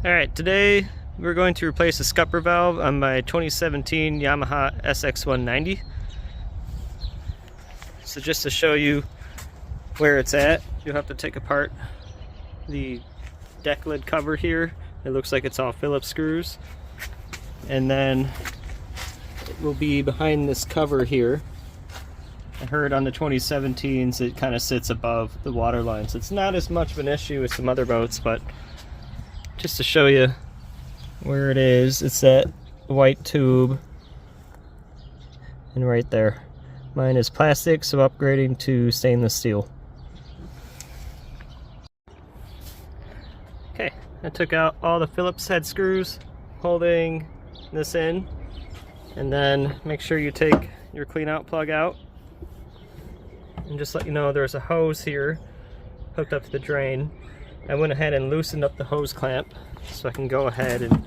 Alright, today we're going to replace a scupper valve on my 2017 Yamaha SX190. So just to show you where it's at, you'll have to take apart the deck lid cover here. It looks like it's all Phillips screws. And then it will be behind this cover here. I heard on the 2017s it kind of sits above the water line, so it's not as much of an issue as some other boats, but just to show you where it is, it's that white tube and right there. Mine is plastic, so upgrading to stainless steel. Okay, I took out all the Phillips head screws holding this in, and then make sure you take your clean out plug out, and just let you know there's a hose here hooked up to the drain. I went ahead and loosened up the hose clamp so I can go ahead and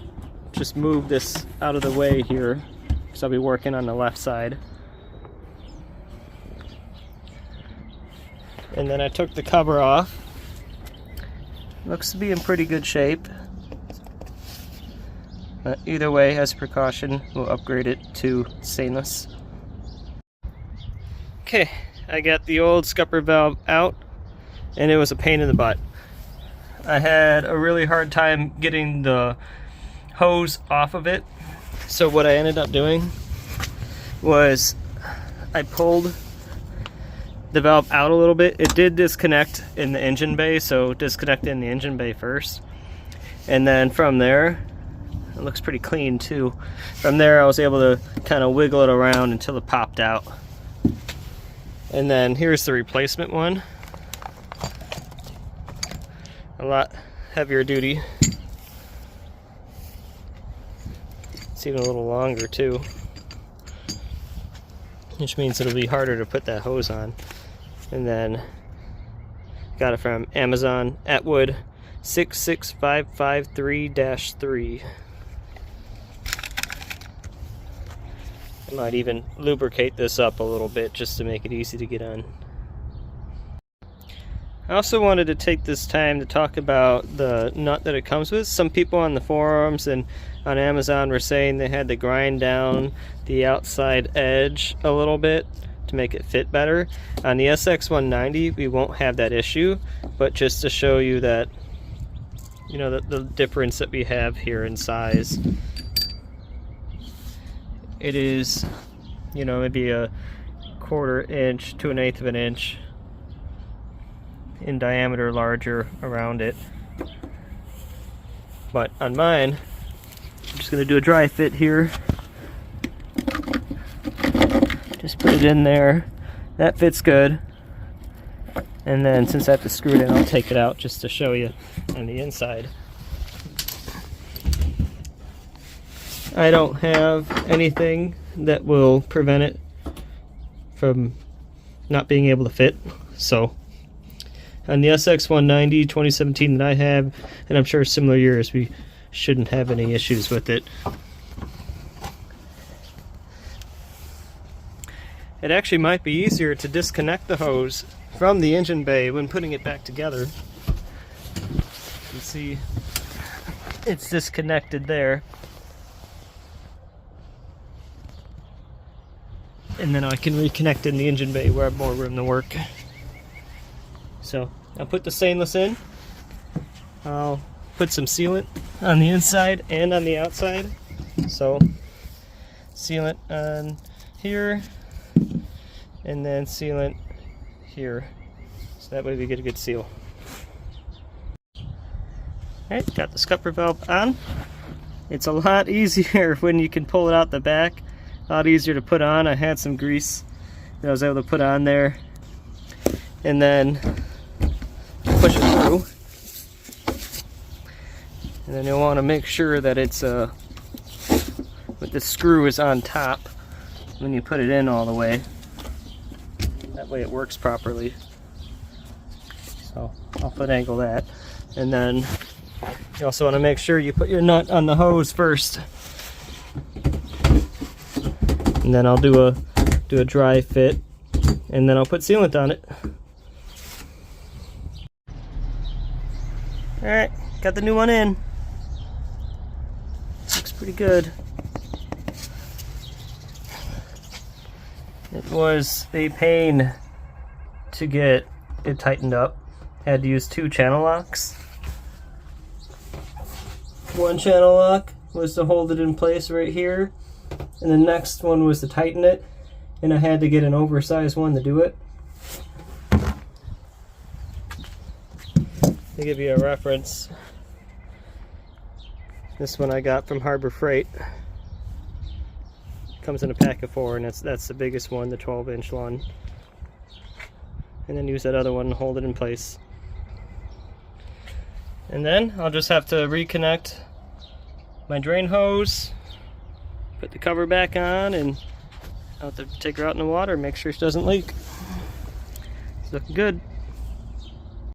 just move this out of the way here, because I'll be working on the left side. And then I took the cover off. Looks to be in pretty good shape. Either way, as a precaution, we'll upgrade it to stainless. Okay, I got the old scupper valve out, and it was a pain in the butt. I had a really hard time getting the hose off of it, so what I ended up doing was I pulled the valve out a little bit. It did disconnect in the engine bay, so disconnect in the engine bay first, and then from there, it looks pretty clean too. From there I was able to kind of wiggle it around until it popped out. And then here's the replacement one. A lot heavier duty. It's even a little longer too, which means it'll be harder to put that hose on. And then got it from Amazon, Atwood 66553-3. I might even lubricate this up a little bit just to make it easy to get on. I also wanted to take this time to talk about the nut that it comes with. Some people on the forums and on Amazon were saying they had to grind down the outside edge a little bit to make it fit better. On the SX190 we won't have that issue, but just to show you that, you know, the difference that we have here in size. It is, you know, maybe a 1/4 inch to 1/8 of an inch in diameter larger around it. But on mine, I'm just going to do a dry fit here. Just put it in there. That fits good. And then since I have to screw it in, I'll take it out just to show you on the inside. I don't have anything that will prevent it from not being able to fit. So on the SX190 2017 that I have, and I'm sure similar years, we shouldn't have any issues with it. It actually might be easier to disconnect the hose from the engine bay when putting it back together. You can see it's disconnected there. And then I can reconnect in the engine bay where I have more room to work. So I'll put the stainless in. I'll put some sealant on the inside and on the outside. So sealant on here, and then sealant here. So that way we get a good seal. Alright, got the scupper valve on. It's a lot easier when you can pull it out the back. A lot easier to put on. I had some grease that I was able to put on there. And then push it through. And then you'll want to make sure that it's that the screw is on top when you put it in all the way. That way it works properly. So I'll foot angle that. And then you also want to make sure you put your nut on the hose first. And then I'll do a dry fit, and then I'll put sealant on it. Alright, got the new one in. pretty good. It was a pain to get it tightened up. Had to use 2 channel locks. One channel lock was to hold it in place right here, and the next one was to tighten it, and I had to get an oversized one to do it. To give you a reference, this one I got from Harbor Freight. Comes in a pack of 4, and that's the biggest one, the 12-inch one. And then use that other one and hold it in place. And then I'll just have to reconnect my drain hose, put the cover back on, and I'll have to take her out in the water and make sure she doesn't leak. It's looking good.